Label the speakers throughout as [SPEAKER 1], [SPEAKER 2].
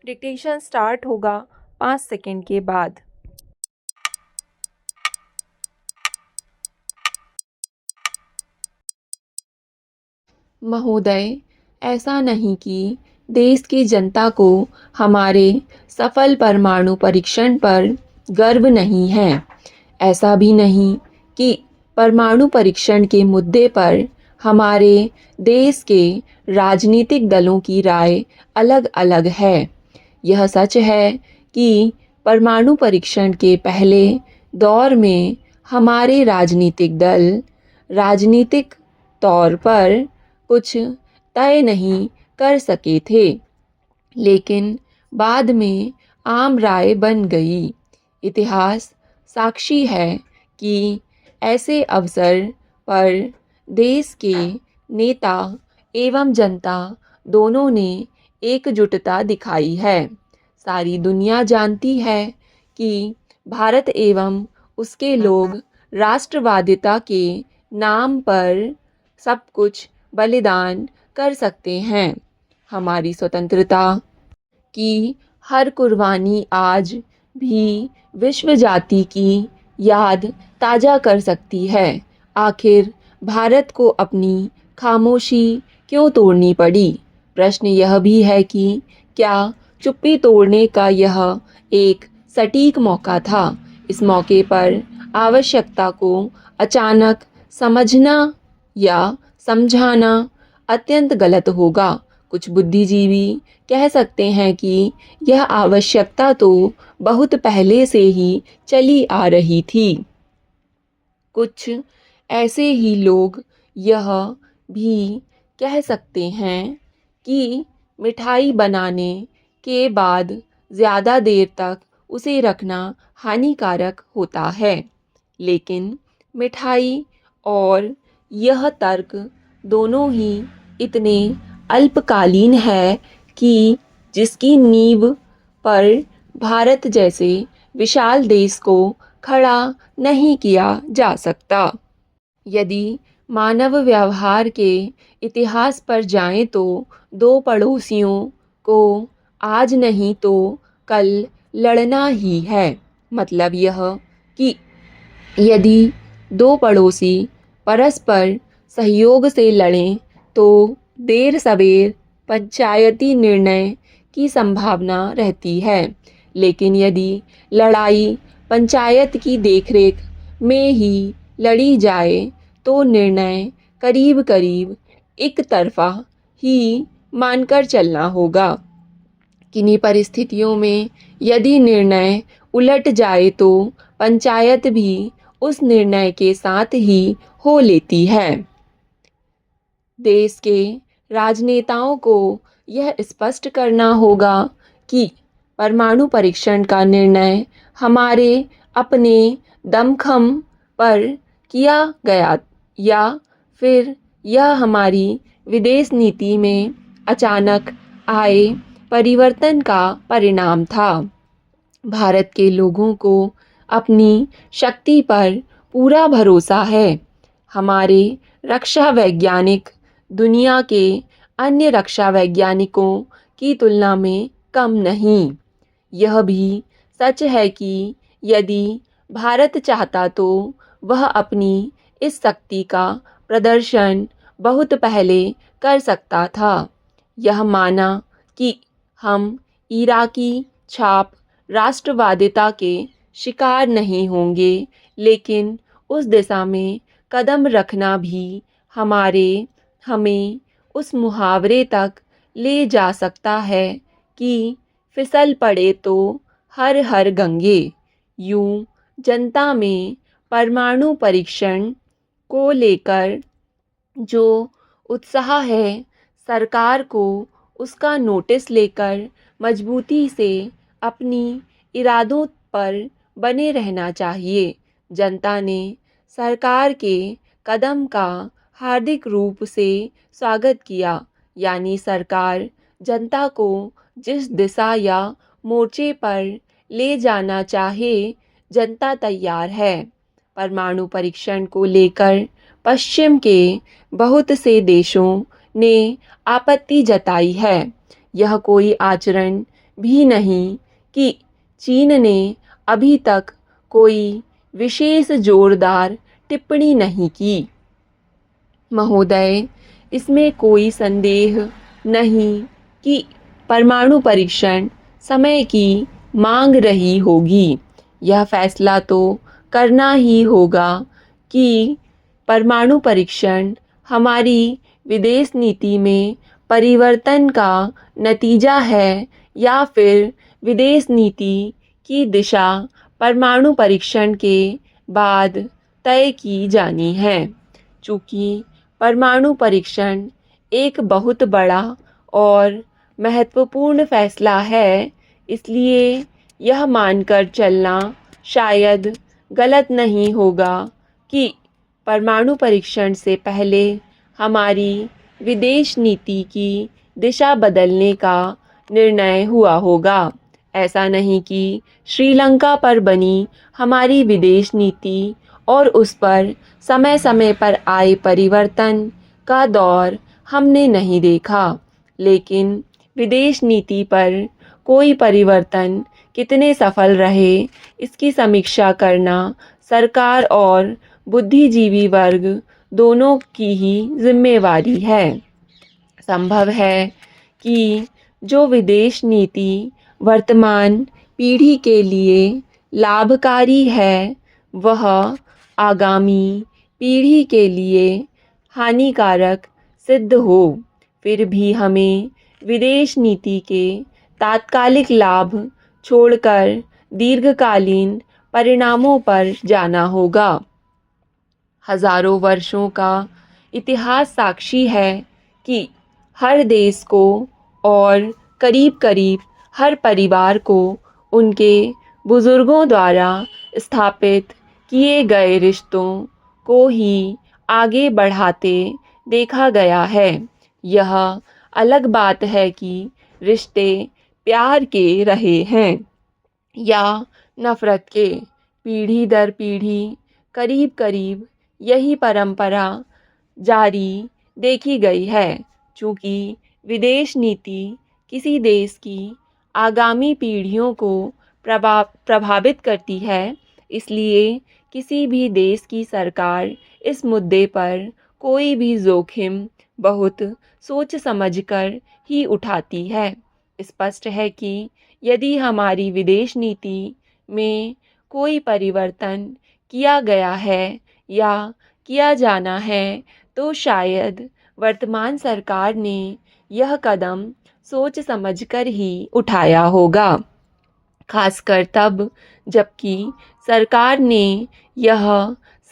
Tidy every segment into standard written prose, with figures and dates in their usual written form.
[SPEAKER 1] Dictation start होगा 5 second के बाद।
[SPEAKER 2] महोदय, ऐसा नहीं कि देश की जनता को हमारे सफल परमाणु परीक्षण पर गर्व नहीं है। ऐसा भी नहीं कि परमाणु परीक्षण के मुद्दे पर हमारे देश के राजनीतिक दलों की राय अलग अलग है। यह सच है कि परमाणु परीक्षण के पहले दौर में हमारे राजनीतिक दल राजनीतिक तौर पर कुछ तय नहीं कर सके थे, लेकिन बाद में आम राय बन गई। इतिहास साक्षी है कि ऐसे अवसर पर देश के नेता एवं जनता दोनों ने एकजुटता दिखाई है। सारी दुनिया जानती है कि भारत एवं उसके लोग राष्ट्रवादिता के नाम पर सब कुछ बलिदान कर सकते हैं। हमारी स्वतंत्रता की हर कुर्बानी आज भी विश्व जाति की याद ताज़ा कर सकती है। आखिर भारत को अपनी खामोशी क्यों तोड़नी पड़ी? प्रश्न यह भी है कि क्या चुप्पी तोड़ने का यह एक सटीक मौका था? इस मौके पर आवश्यकता को अचानक समझना या समझाना अत्यंत गलत होगा। कुछ बुद्धिजीवी कह सकते हैं कि यह आवश्यकता तो बहुत पहले से ही चली आ रही थी। कुछ ऐसे ही लोग यह भी कह सकते हैं कि मिठाई बनाने के बाद ज़्यादा देर तक उसे रखना हानिकारक होता है। लेकिन मिठाई और यह तर्क दोनों ही इतने अल्पकालीन है कि जिसकी नींव पर भारत जैसे विशाल देश को खड़ा नहीं किया जा सकता। यदि मानव व्यवहार के इतिहास पर जाएं तो दो पड़ोसियों को आज नहीं तो कल लड़ना ही है। मतलब यह कि यदि दो पड़ोसी परस्पर सहयोग से लड़ें तो देर सवेर पंचायती निर्णय की संभावना रहती है। लेकिन यदि लड़ाई पंचायत की देखरेख में ही लड़ी जाए तो निर्णय करीब करीब एक तरफा ही मानकर चलना होगा। किन्हीं परिस्थितियों में यदि निर्णय उलट जाए तो पंचायत भी उस निर्णय के साथ ही हो लेती है। देश के राजनेताओं को यह स्पष्ट करना होगा कि परमाणु परीक्षण का निर्णय हमारे अपने दमखम पर किया गया या फिर यह हमारी विदेश नीति में अचानक आए परिवर्तन का परिणाम था। भारत के लोगों को अपनी शक्ति पर पूरा भरोसा है। हमारे रक्षा वैज्ञानिक दुनिया के अन्य रक्षा वैज्ञानिकों की तुलना में कम नहीं। यह भी सच है कि यदि भारत चाहता तो वह अपनी इस शक्ति का प्रदर्शन बहुत पहले कर सकता था। यह माना कि हम इराकी छाप राष्ट्रवादिता के शिकार नहीं होंगे, लेकिन उस दिशा में कदम रखना भी हमें उस मुहावरे तक ले जा सकता है कि फिसल पड़े तो हर हर गंगे। यूं जनता में परमाणु परीक्षण को लेकर जो उत्साह है, सरकार को उसका नोटिस लेकर मजबूती से अपनी इरादों पर बने रहना चाहिए। जनता ने सरकार के कदम का हार्दिक रूप से स्वागत किया। यानी सरकार जनता को जिस दिशा या मोर्चे पर ले जाना चाहे, जनता तैयार है। परमाणु परीक्षण को लेकर पश्चिम के बहुत से देशों ने आपत्ति जताई है। यह कोई आचरण भी नहीं कि चीन ने अभी तक कोई विशेष जोरदार टिप्पणी नहीं की। महोदय, इसमें कोई संदेह नहीं कि परमाणु परीक्षण समय की मांग रही होगी। यह फैसला तो करना ही होगा कि परमाणु परीक्षण हमारी विदेश नीति में परिवर्तन का नतीजा है या फिर विदेश नीति की दिशा परमाणु परीक्षण के बाद तय की जानी है। चूँकि परमाणु परीक्षण एक बहुत बड़ा और महत्वपूर्ण फैसला है, इसलिए यह मानकर चलना शायद गलत नहीं होगा कि परमाणु परीक्षण से पहले हमारी विदेश नीति की दिशा बदलने का निर्णय हुआ होगा। ऐसा नहीं कि श्रीलंका पर बनी हमारी विदेश नीति और उस पर समय समय पर आए परिवर्तन का दौर हमने नहीं देखा, लेकिन विदेश नीति पर कोई परिवर्तन कितने सफल रहे, इसकी समीक्षा करना सरकार और बुद्धिजीवी वर्ग दोनों की ही जिम्मेवारी है। संभव है कि जो विदेश नीति वर्तमान पीढ़ी के लिए लाभकारी है, वह आगामी पीढ़ी के लिए हानिकारक सिद्ध हो। फिर भी हमें विदेश नीति के तात्कालिक लाभ छोड़कर दीर्घकालीन परिणामों पर जाना होगा। हजारों वर्षों का इतिहास साक्षी है कि हर देश को और करीब करीब हर परिवार को उनके बुजुर्गों द्वारा स्थापित किए गए रिश्तों को ही आगे बढ़ाते देखा गया है। यह अलग बात है कि रिश्ते प्यार के रहे हैं या नफ़रत के। पीढ़ी दर पीढ़ी करीब करीब यही परंपरा जारी देखी गई है। चूँकि विदेश नीति किसी देश की आगामी पीढ़ियों को प्रभावित करती है, इसलिए किसी भी देश की सरकार इस मुद्दे पर कोई भी जोखिम बहुत सोच समझकर ही उठाती है। स्पष्ट है कि यदि हमारी विदेश नीति में कोई परिवर्तन किया गया है या किया जाना है, तो शायद वर्तमान सरकार ने यह कदम सोच समझकर ही उठाया होगा, खासकर तब जबकि सरकार ने यह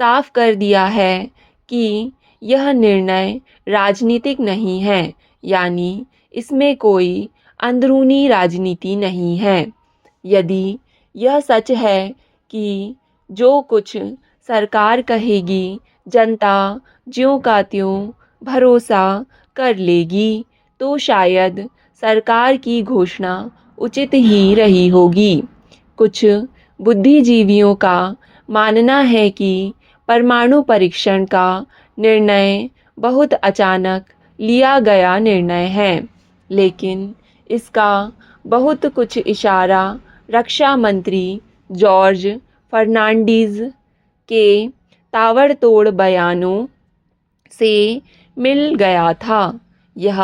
[SPEAKER 2] साफ कर दिया है कि यह निर्णय राजनीतिक नहीं है, यानी इसमें कोई अंदरूनी राजनीति नहीं है। यदि यह सच है कि जो कुछ सरकार कहेगी जनता ज्यों का त्यों भरोसा कर लेगी, तो शायद सरकार की घोषणा उचित ही रही होगी। कुछ बुद्धिजीवियों का मानना है कि परमाणु परीक्षण का निर्णय बहुत अचानक लिया गया निर्णय है, लेकिन इसका बहुत कुछ इशारा रक्षा मंत्री जॉर्ज फर्नांडीज के ताबड़तोड़ बयानों से मिल गया था। यह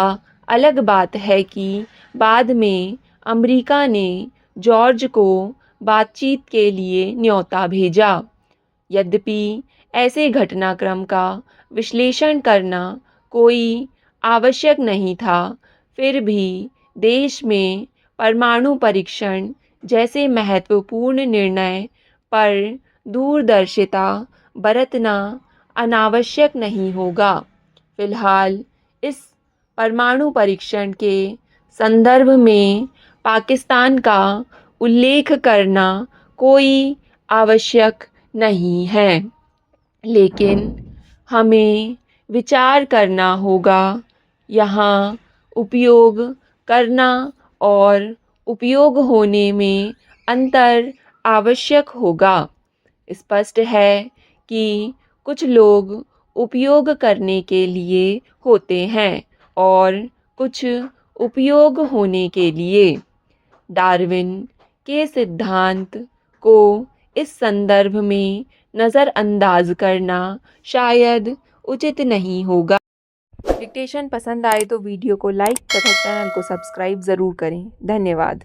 [SPEAKER 2] अलग बात है कि बाद में अमेरिका ने जॉर्ज को बातचीत के लिए न्योता भेजा। यद्यपि ऐसे घटनाक्रम का विश्लेषण करना कोई आवश्यक नहीं था, फिर भी देश में परमाणु परीक्षण जैसे महत्वपूर्ण निर्णय पर दूरदर्शिता बरतना अनावश्यक नहीं होगा। फिलहाल इस परमाणु परीक्षण के संदर्भ में पाकिस्तान का उल्लेख करना कोई आवश्यक नहीं है, लेकिन हमें विचार करना होगा। यहाँ उपयोग करना और उपयोग होने में अंतर आवश्यक होगा। स्पष्ट है कि कुछ लोग उपयोग करने के लिए होते हैं और कुछ उपयोग होने के लिए। डार्विन के सिद्धांत को इस संदर्भ में नज़रअंदाज करना शायद उचित नहीं होगा।
[SPEAKER 1] डिक्टेशन पसंद आए तो वीडियो को लाइक तथा चैनल को सब्सक्राइब ज़रूर करें। धन्यवाद।